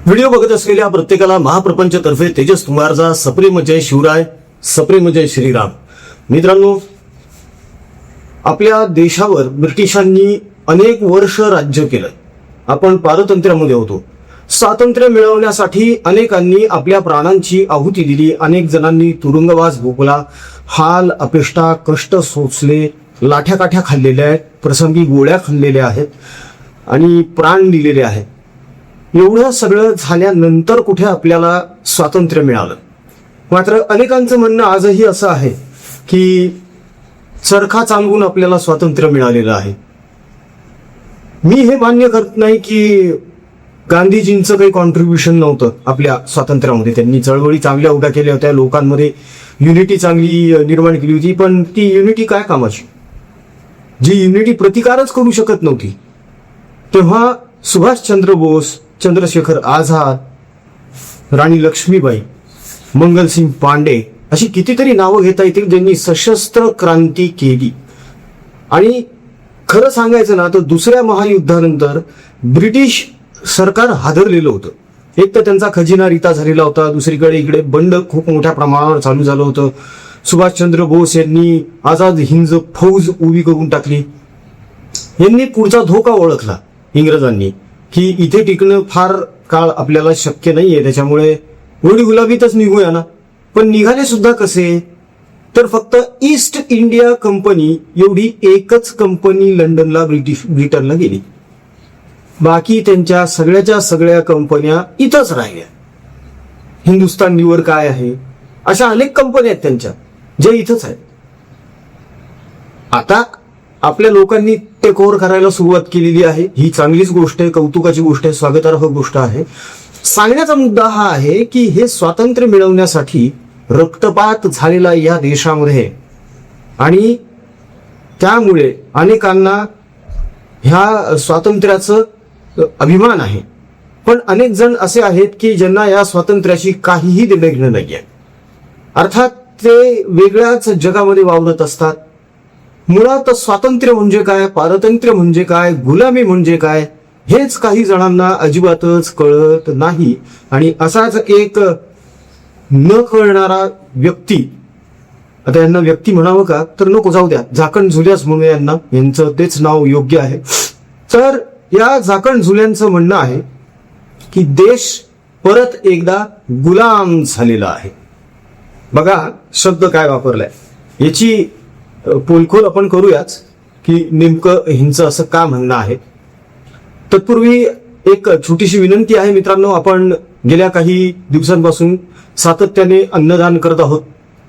Video बघत असलेल्या प्रत्येकाला महाप्रपंचतर्फे तेजस कुमारचा सप्रेम जय शिवराय, सप्रेम जय श्रीराम. मित्रांनो, आपल्या देशावर ब्रिटिशांनी अनेक वर्ष राज्य केलं. आपण पारतंत्र्यामध्ये होतो. स्वातंत्र्य मिळवण्यासाठी अनेकांनी आपल्या प्राणांची आहुती दिली. अनेक जणांनी तुरुंगवास भोगला, हाल अपेष्टा कष्ट सोसले, लाठ्याकाठ्या खाल्लेल्या आहेत, प्रसंगी गोळ्या खाल्लेल्या आहेत आणि प्राण दिलेले आहेत. एवढं सगळं झाल्यानंतर कुठे आपल्याला स्वातंत्र्य मिळालं. मात्र अनेकांचं म्हणणं आजही असं आहे की चरखा चालवून आपल्याला स्वातंत्र्य मिळालेलं आहे. मी हे मान्य करत नाही की गांधीजींचं काही कॉन्ट्रीब्युशन नव्हतं आपल्या स्वातंत्र्यामध्ये. त्यांनी चळवळी चांगल्या उभ्या केल्या होत्या, लोकांमध्ये युनिटी चांगली निर्माण केली होती. पण ती युनिटी काय कामाची, जी युनिटी प्रतिकारच करू शकत नव्हती. तेव्हा सुभाषचंद्र बोस, चंद्रशेखर आझाद, राणी लक्ष्मीबाई, मंगलसिंग पांडे अशी कितीतरी नावं घेता येतील ज्यांनी सशस्त्र क्रांती केली. आणि खरं सांगायचं ना तर दुसऱ्या महायुद्धानंतर ब्रिटिश सरकार हादरलेलं होतं. एक तर त्यांचा खजिना रिता झालेला होता, दुसरीकडे इकडे बंड खूप मोठ्या प्रमाणावर चालू झालं होतं. सुभाषचंद्र बोस यांनी आझाद हिंद फौज उभी करून टाकली. यांनी पुढचा धोका ओळखला इंग्रजांनी की इथे टिकणं फार काळ आपल्याला शक्य नाहीये, त्याच्यामुळे गोडी गुलाबीतच निघूया ना. पण निघाले सुद्धा कसे, तर फक्त ईस्ट इंडिया कंपनी एवढी एकच कंपनी लंडनला ब्रिटनला गेली. बाकी त्यांच्या सगळ्याच्या सगळ्या कंपन्या इथंच राहिल्या. हिंदुस्तान लिव्हर काय आहे, अशा अनेक कंपन्या आहेत त्यांच्या जे इथंच आहेत. आता आपल्या लोकांनी टेक ओव्हर करायला सुरुवात केलेली आहे. ही चांगलीच गोष्ट आहे, कौतुकाची गोष्ट आहे, स्वागतार्ह गोष्ट आहे. सांगण्याचा मुद्दा हा आहे की हे स्वातंत्र्य मिळवण्यासाठी रक्तपात झालेला या देशामध्ये आणि त्यामुळे अनेकांना ह्या स्वातंत्र्याचं अभिमान आहे. पण अनेक जण असे आहेत की ज्यांना या स्वातंत्र्याशी काहीही देणं घेणं नाहीये. अर्थात ते वेगळ्याच जगामध्ये वावरत असतात. मुळात स्वातंत्र्य म्हणजे काय, पारतंत्र्य म्हणजे काय, गुलामी म्हणजे काय, हेच काही जणांना अजिबातच कळत नाही. आणि असाच एक न कळणारा व्यक्ती, आता यांना व्यक्ती म्हणावं का तर नको, जाऊ द्या, झाकण झुल्यास म्हणून यांना, यांचं तेच नाव योग्य आहे. तर या झाकण झुल्यांचं म्हणणं आहे की देश परत एकदा गुलाम झालेला आहे. बघा शब्द काय वापरलाय, याची पोलखोल आपण करूयाच की नेमकं हिंचं असं का म्हणणं आहे. तत्पूर्वी एक छोटीशी विनंती आहे मित्रांनो. आपण गेल्या काही दिवसांपासून सातत्याने अन्नदान करत आहोत,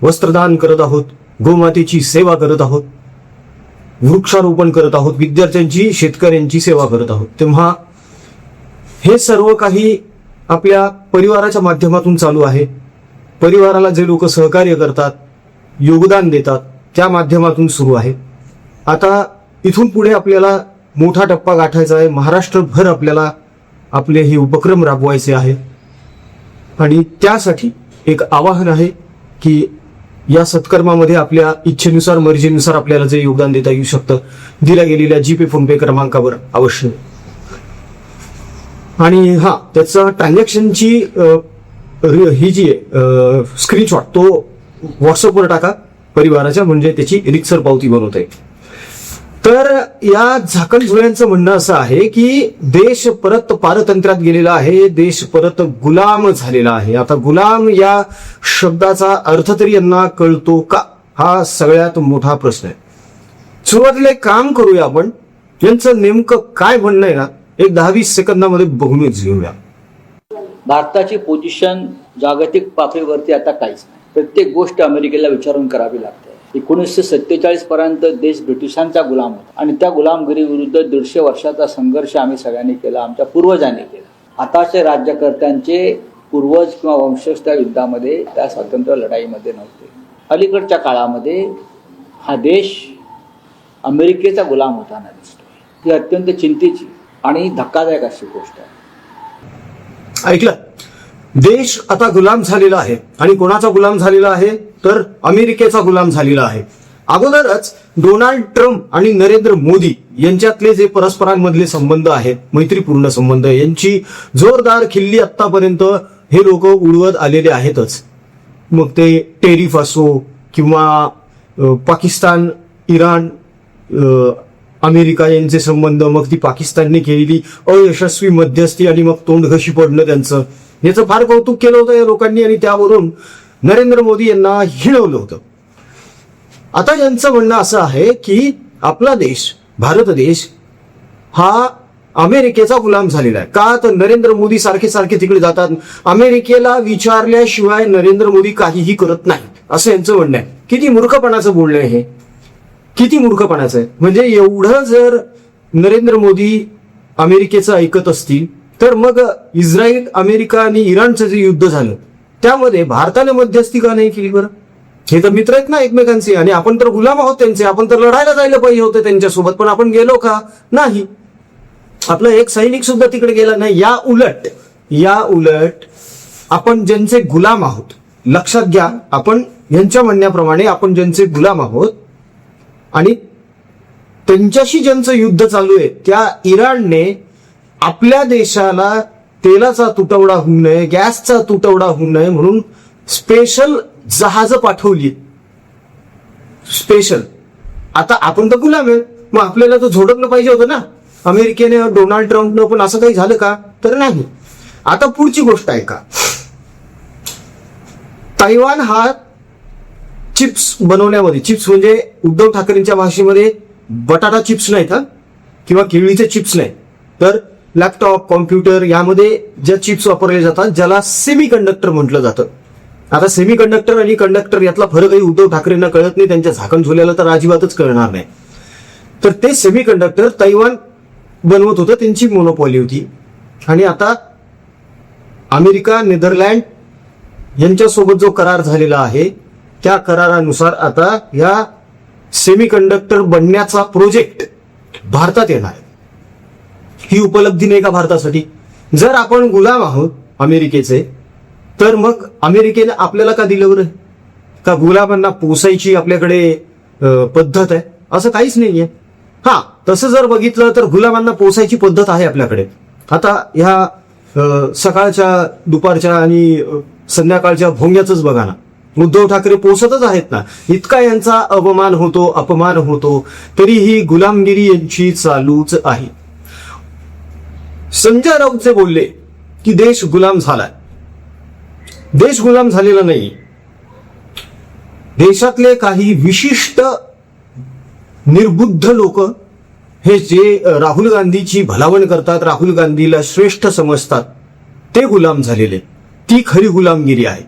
वस्त्रदान करत आहोत, गोमातेची सेवा करत आहोत, वृक्षारोपण करत आहोत, विद्यार्थ्यांची, शेतकऱ्यांची सेवा करत आहोत. तेव्हा हे सर्व काही आपल्या परिवाराच्या माध्यमातून चालू आहे. परिवाराला जे लोक सहकार्य करतात, योगदान देतात, त्या माध्यमातून सुरू आहे. आता इथून पुढे आपल्याला मोठा टप्पा गाठायचा आहे. महाराष्ट्रभर आपल्याला आपले हे उपक्रम राबवायचे आहे. आणि त्यासाठी एक आवाहन आहे की या सत्कर्मामध्ये आपल्या इच्छेनुसार, मर्जीनुसार आपल्याला जे योगदान देता येऊ शकतं, दिल्या गेलेल्या जीपे, फोनपे क्रमांकावर अवश्य. आणि हा त्याचा ट्रान्झॅक्शनची ही जी स्क्रीनशॉट तो व्हॉट्सअपवर टाका परिवाराच्या, म्हणजे त्याची रितसर पावती बनवता येईल. तर या झाकण झुल्यांचं म्हणणं असं आहे की देश परत पारतंत्र्यात गेलेला आहे, देश परत गुलाम झालेला आहे. आता गुलाम या शब्दाचा अर्थ तरी यांना कळतो का, हा सगळ्यात मोठा प्रश्न आहे. सुरुवातीला एक काम करूया, आपण यांचं नेमकं काय म्हणणं आहे ना, एक 10-20 सेकंदामध्ये बघूनच घेऊया. भारताची पोझिशन जागतिक पातळीवरती आता काहीच नाही. प्रत्येक गोष्ट अमेरिकेला विचारून करावी लागते. 1947 पर्यंत देश ब्रिटिशांचा गुलाम होता आणि त्या गुलामगिरी विरुद्ध 150 वर्षाचा संघर्ष आम्ही सगळ्यांनी केला, आमच्या पूर्वजांनी केला. आताच्या राज्यकर्त्यांचे पूर्वज किंवा वंशज त्या युद्धामध्ये, त्या स्वातंत्र्य लढाईमध्ये नव्हते. अलीकडच्या काळामध्ये हा देश अमेरिकेचा गुलाम होताना दिसतो. ही अत्यंत चिंतेची आणि धक्कादायक अशी गोष्ट आहे. ऐकलं, देश आता गुलाम झालेला आहे. आणि कोणाचा गुलाम झालेला आहे तर अमेरिकेचा गुलाम झालेला आहे. अगोदरच डोनाल्ड ट्रम्प आणि नरेंद्र मोदी यांच्यातले जे परस्परांमधले संबंध आहेत, मैत्रीपूर्ण संबंध, यांची जोरदार खिल्ली आतापर्यंत हे लोक उडवत आलेले आहेतच. मग ते टेरिफ असो किंवा पाकिस्तान, इराण, अमेरिका यांचे संबंध, मग ती पाकिस्तानने केलेली अयशस्वी मध्यस्थी आणि मग तोंडघशी पडणं त्यांचं, याचं फार कौतुक केलं होतं या लोकांनी आणि त्यावरून नरेंद्र मोदी यांना हिणवलं होतं. आता यांचं म्हणणं असं आहे की आपला देश, भारत देश हा अमेरिकेचा गुलाम झालेला आहे. का तर नरेंद्र मोदी सारखे सारखे तिकडे जातात, अमेरिकेला विचारल्याशिवाय नरेंद्र मोदी काहीही करत नाही, असं यांचं म्हणणं आहे. किती मूर्खपणाचं बोलणं आहे हे, किती मूर्खपणाचं आहे. म्हणजे एवढं जर नरेंद्र मोदी अमेरिकेचं ऐकत असतील तर मग इस्रायल, अमेरिका आणि इराणचं जे युद्ध झालं त्यामध्ये भारताने मध्यस्थी का नाही केली बरं? हे तर मित्र आहेत ना एकमेकांचे, आणि आपण तर गुलाम आहोत त्यांचे, आपण तर लढायला जायला पाहिजे होते त्यांच्यासोबत, पण आपण गेलो का? नाही. आपला एक सैनिक सुद्धा तिकडे गेला नाही. या उलट आपण ज्यांचे गुलाम आहोत, लक्षात घ्या, आपण यांच्या म्हणण्याप्रमाणे आपण ज्यांचे गुलाम आहोत आणि त्यांच्याशी ज्यांचं युद्ध चालू आहे, त्या इराणने आपल्या देशाला तेलाचा तुटवडा होऊ नये, गॅसचा तुटवडा होऊ नये म्हणून स्पेशल जहाजं पाठवली. स्पेशल. आता आपण तर गुलाम आहे, मग आपल्याला तर झोडपलं पाहिजे होतं ना अमेरिकेने, डोनाल्ड ट्रम्पनं, पण असं काही झालं का? तर नाही. आता पुढची गोष्ट आहे का, तैवान हा चिप्स बनवण्यामध्ये, चिप्स म्हणजे उद्धव ठाकरेंच्या भाषेमध्ये बटाटा चिप्स नाहीत हा, किंवा केळीचे चिप्स नाही, तर लॅपटॉप, कॉम्प्युटर यामध्ये ज्या चिप्स वापरले जातात ज्याला सेमी कंडक्टर म्हटलं जातं. आता सेमी कंडक्टर आणि कंडक्टर यातला फरकही उद्धव ठाकरेंना कळत नाही, त्यांच्या झाकण झोल्याला तर अजिबातच कळणार नाही. तर ते सेमी कंडक्टर तैवान बनवत होतं, त्यांची मोनोपॉली होती. आणि आता अमेरिका, नेदरलँड यांच्यासोबत जो करार झालेला आहे त्या करारानुसार आता या सेमी कंडक्टर बनण्याचा प्रोजेक्ट भारतात येणार आहे. ही उपलब्धी नाही का भारतासाठी? जर आपण गुलाम आहोत अमेरिकेचे, तर मग अमेरिकेने आपल्याला का दिलं बरं? का गुलामांना पोसायची आपल्याकडे पद्धत आहे? असं काहीच नाहीये. हा, तसं जर बघितलं तर गुलामांना पोसायची पद्धत आहे आपल्याकडे. आता ह्या सकाळच्या, दुपारच्या आणि संध्याकाळच्या भोंग्याच बघा ना, उद्धव ठाकरे पोसतच आहेत ना. इतका यांचा अपमान होतो तरीही गुलामगिरी यांची चालूच आहे. संजय राऊत बोलले की देश गुलाम झालाय. देश गुलाम झालेला नाही. देशातले काही विशिष्ट निर्बुद्ध लोक हे जे राहुल गांधीची भलावण करतात, राहुल गांधीला श्रेष्ठ समजतात, ते गुलाम झालेले. ती खरी गुलामगिरी आहे.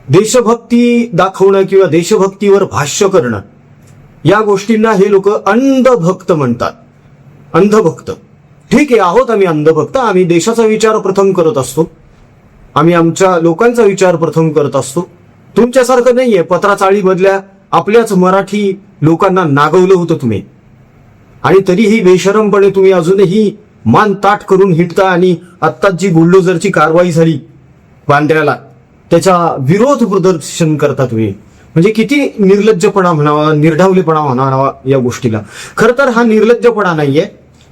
देशभक्ती दाखवणं किंवा देशभक्तीवर भाष्य करणं, या गोष्टींना हे लोक अंधभक्त म्हणतात. अंधभक्त. ठीक आहे, आहोत आम्ही अंधभक्त. आम्ही देशाचा विचार प्रथम करत असतो, आम्ही आमच्या लोकांचा विचार प्रथम करत असतो. तुमच्यासारखं नाहीये, पत्राचाळीमधल्या आपल्याच मराठी लोकांना नागवलं होतं तुम्ही, आणि तरीही बेशरमपणे तुम्ही अजूनही मान ताट करून हिटता. आणि आत्ताच जी बुलडोझरची कारवाई झाली बांद्र्याला, त्याचा विरोध प्रदर्शन करता तुम्ही. म्हणजे किती निर्लज्जपणा म्हणावा, निर्ढावलेपणा म्हणावा या गोष्टीला. खरं तर हा निर्लज्जपणा नाहीये,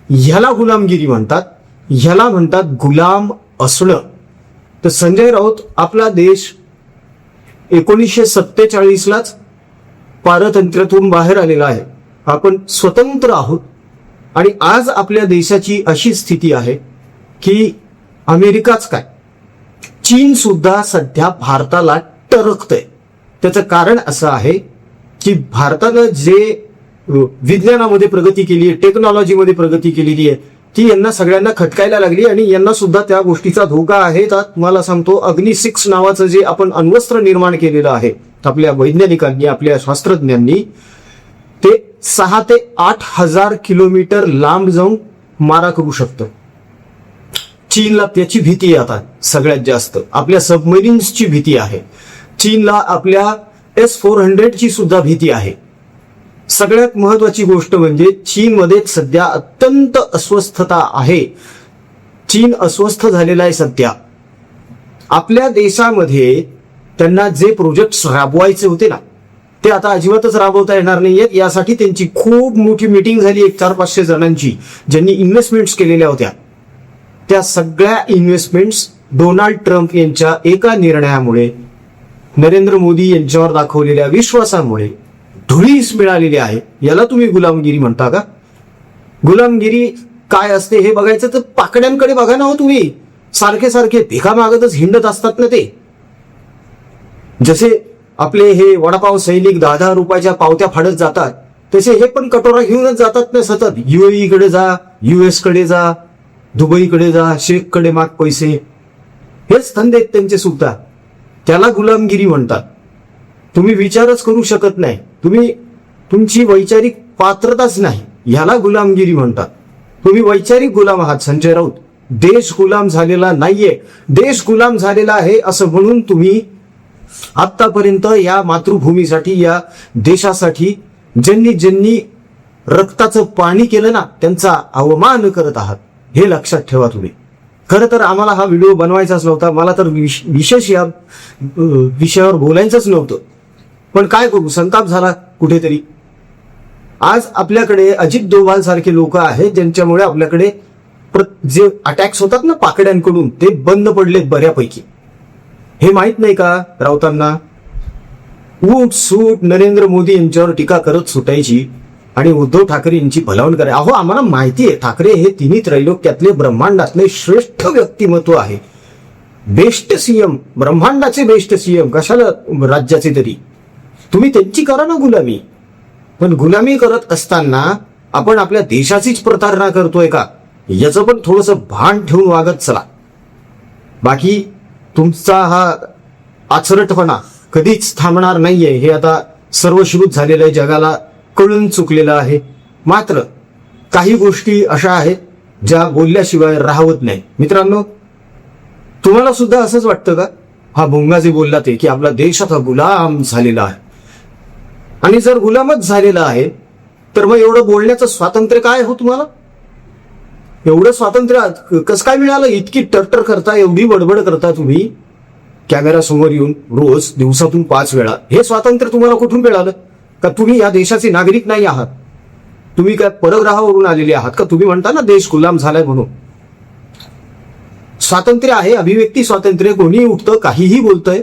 ह्याला गुलामगिरी म्हणतात, ह्याला म्हणतात गुलाम असणं. तर संजय राऊत, आपला देश 1947लाच पारतंत्र्यातून बाहेर आलेला आहे. आपण स्वतंत्र आहोत. आणि आज आपल्या देशाची अशी स्थिती आहे की अमेरिकाच काय, चीन सुद्धा सध्या भारताला टरकतंय. त्याचं कारण असं आहे की भारतानं जे विज्ञानामध्ये प्रगती केली आहे, टेक्नॉलॉजीमध्ये प्रगती केलेली आहे, ती यांना सगळ्यांना खटकायला लागली आणि यांना सुद्धा त्या गोष्टीचा धोका आहे. तर तुम्हाला सांगतो, अग्नि 6 नावाचं जे आपण अण्वस्त्र निर्माण केलेलं आहे आपल्या वैज्ञानिकांनी, आपल्या शास्त्रज्ञांनी, ते 6 ते 8 हजार किलोमीटर लांब जाऊन मारा करू शकतं. चीनला त्याची भीती आहे आता सगळ्यात जास्त. आपल्या सबमरीन्सची भीती आहे चीनला, आपल्या S-400ची सुद्धा भीती आहे. सगळ्यात महत्वाची गोष्ट म्हणजे चीनमध्ये सध्या अत्यंत अस्वस्थता आहे. चीन अस्वस्थ झालेला आहे सध्या. आपल्या देशामध्ये त्यांना जे प्रोजेक्ट्स राबवायचे होते ना, ते आता अजिबातच राबवता येणार नाहीयेत. यासाठी त्यांची खूप मोठी मीटिंग झाली 400-500 जणांची, ज्यांनी इन्व्हेस्टमेंट्स केलेल्या होत्या. त्या सगळ्या इन्व्हेस्टमेंट्स डोनाल्ड ट्रम्प यांच्या एका निर्णयामुळे, नरेंद्र मोदी यांच्यावर दाखवलेल्या विश्वासामुळे धुळीस मिळालेली आहे. याला तुम्ही गुलामगिरी म्हणता का? गुलामगिरी काय असते हे बघायचं तर पाकड्यांकडे बघा ना हो तुम्ही. सारखे सारखे भिका मागतच हिंडत असतात ना ते. जसे आपले हे वडापाव सैनिक 10-10 रुपयाच्या पावत्या फाडत जातात, तसे हे पण कटोरा घेऊनच जातात ना सतत. UAE कडे जा, US कडे जा, दुबईकडे जा, शेख कडे माग पैसे. हेच धंदे आहेत त्यांचे सुद्धा. त्याला गुलामगिरी म्हणतात. तुम्ही विचारच करू शकत नाही, तुमची वैचारिक पात्रताच नाही, ह्याला गुलामगिरी म्हणतात. तुम्ही वैचारिक गुलाम आहात संजय राऊत. देश गुलाम झालेला नाहीये. देश गुलाम झालेला आहे असं म्हणून तुम्ही आतापर्यंत या मातृभूमीसाठी, या देशासाठी ज्यांनी रक्ताचं पाणी केलं ना, त्यांचा अवमान करत आहात. हे लक्षात ठेवा तुम्ही. खरं तर आम्हाला हा व्हिडिओ बनवायचाच नव्हता. मला तर विशेष या विषयावर बोलायचंच नव्हतं. पण काय करू, संताप झाला कुठेतरी. आज आपल्याकडे अजित डोभाल सारखे लोक आहेत, ज्यांच्यामुळे आपल्याकडे जे अटॅक्स होतात ना पाकड्यांकडून, ते बंद पडलेत बऱ्यापैकी. हे माहित नाही का राऊतांना? उठ सूट नरेंद्र मोदी यांच्यावर टीका करत सुटायची आणि उद्धव ठाकरे यांची भलावण करायची. अहो, आम्हाला माहिती आहे ठाकरे हे तिन्ही त्रैलोक्यातले, ब्रह्मांडातले श्रेष्ठ व्यक्तिमत्व आहे. बेस्ट सीएम, ब्रह्मांडाचे बेस्ट सीएम, कशाला राज्याचे तरी. तुम्ही त्यांची करा ना गुलामी. पण गुलामी करत असताना आपण आपल्या देशाचीच प्रतारणा करतोय का, याचं पण थोडंसं भान ठेवून वागत चला. बाकी तुमचा हा आचरटपणा कधीच थांबणार नाहीये, हे आता सर्वश्रुत झालेलं आहे, जगाला कळून चुकलेलं आहे. मात्र काही गोष्टी अशा आहेत ज्या बोलल्याशिवाय राहत नाही. मित्रांनो, तुम्हाला सुद्धा असंच वाटतं का? हा भोंगा जे बोलला ते, की आपला देश आता गुलाम झालेला आहे. आणि जर गुलामच झालेला आहे तर मग एवढं बोलण्याचं स्वातंत्र्य काय हो तुम्हाला? एवढं स्वातंत्र्य कसं काय मिळालं? इतकी टरटर करता, एवढी बडबड करता तुम्ही कॅमेरा समोर येऊन रोज दिवसातून 5 वेळा. हे स्वातंत्र्य तुम्हाला कुठून मिळालं? का तुम्ही या देशाचे नागरिक नाही आहात? तुम्ही काय परग्रहावरून आलेले आहात का? तुम्ही म्हणता ना देश गुलाम झालाय म्हणून. स्वातंत्र्य आहे, अभिव्यक्ती स्वातंत्र्य. कोणी उठतं, काहीही बोलतंय,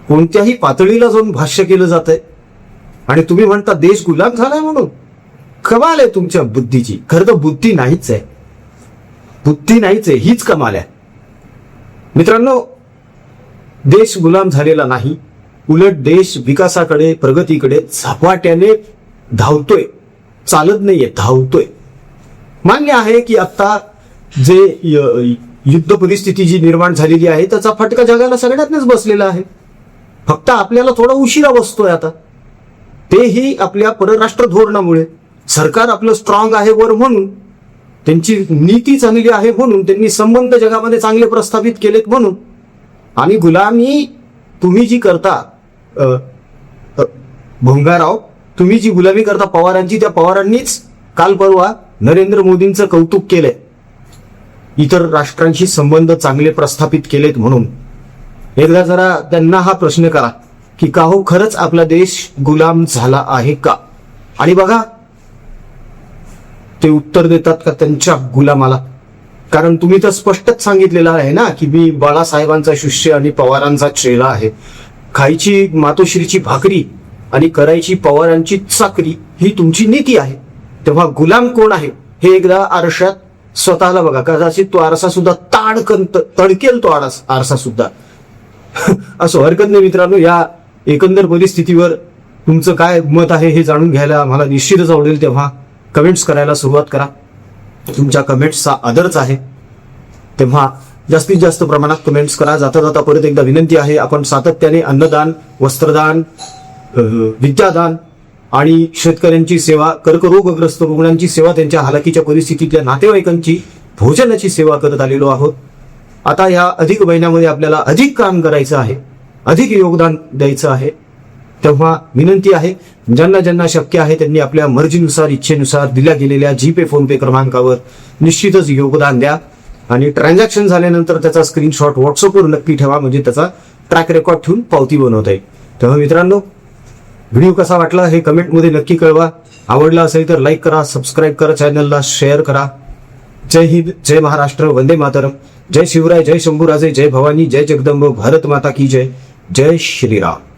कोणत्याही पातळीला जाऊन भाष्य केलं जात आहे, आणि तुम्ही म्हणता देश गुलाम झालाय म्हणून. कमाल आहे तुमच्या बुद्धीची. खरं तर बुद्धी नाहीच आहे, बुद्धी नाहीच आहे, हीच कमाल आहे. मित्रांनो, देश गुलाम झालेला नाही, उलट देश विकासाकडे, प्रगतीकडे झपाट्याने धावतोय. चालत नाहीये, धावतोय. मान्य आहे की आता जे युद्ध परिस्थिती जी निर्माण झालेली आहे त्याचा फटका जगाला सगळ्यातच बसलेला आहे. फक्त आपल्याला थोडा उशिरा बसतोय आता. तेही आपल्या परराष्ट्र धोरणामुळे. सरकार आपलं स्ट्रॉंग आहे वर म्हणून, त्यांची नीती चांगली आहे म्हणून, त्यांनी संबंध जगामध्ये चांगले प्रस्थापित केलेत म्हणून. आणि गुलामी तुम्ही जी करता भोंगाराव, तुम्ही जी गुलामी करता पवारांची, त्या पवारांनीच काल परवा नरेंद्र मोदींचं कौतुक केलंय, इतर राष्ट्रांशी संबंध चांगले प्रस्थापित केलेत म्हणून. एकदा जरा त्यांना हा प्रश्न करा की का हो खरंच आपला देश गुलाम झाला आहे का? आणि बघा ते उत्तर देतात का त्यांच्या गुलामाला. कारण तुम्ही तर स्पष्टच सांगितलेलं आहे ना की मी बाळासाहेबांचा शिष्य आणि पवारांचा चेला आहे. खायची मातोश्रीची भाकरी आणि करायची पवारांची चाकरी, ही तुमची नीती आहे. तेव्हा गुलाम कोण आहे हे एकदा आरशात स्वतःला बघा. कदाचित तो आरसा सुद्धा तडकेल तो आरसा सुद्धा. असं हरकत नाही मित्रांनो. या एकंदर परिस्थितीवर तुमचं काय मत आहे हे जाणून घ्यायला मला निश्चितच आवडेल. तेव्हा कमेंट्स करायला सुरुवात करा. तुमच्या कमेंट्सचा आदरच आहे, तेव्हा जास्तीत जास्त प्रमाणात कमेंट्स करा. जाता जाता परत एकदा विनंती आहे, आपण सातत्याने अन्नदान, वस्त्रदान, विद्यादान आणि शेतकऱ्यांची सेवा, कर्करोगग्रस्त रुग्णांची सेवा, त्यांच्या हालाकीच्या परिस्थितीतल्या नातेवाईकांची भोजनाची सेवा करत आलेलो आहोत. आता या अधिक महिन्यामध्ये आपल्याला अधिक काम करायचं आहे, अधिक योगदान द्यायचं आहे. तेव्हा विनंती आहे, ज्यांना ज्यांना शक्य आहे त्यांनी आपल्या मर्जीनुसार, इच्छेनुसार दिल्या गेलेल्या जीपे, फोनपे क्रमांकावर निश्चितच योगदान द्या. आणि ट्रान्झॅक्शन झाल्यानंतर त्याचा स्क्रीनशॉट व्हॉट्सअपवर नक्की ठेवा, म्हणजे त्याचा ट्रॅक रेकॉर्ड ठेवून पावती बनवता येईल. तेव्हा मित्रांनो, व्हिडिओ कसा वाटला हे कमेंटमध्ये नक्की कळवा. आवडला असेल तर लाईक करा, सबस्क्राईब करा, चॅनलला शेअर करा. जय हिंद, जय महाराष्ट्र, वंदे मातरम, जय शिवराय, जय शंभूराजे, जय भवानी, जय जगदंब, भारत माता की जय, जय श्रीराम.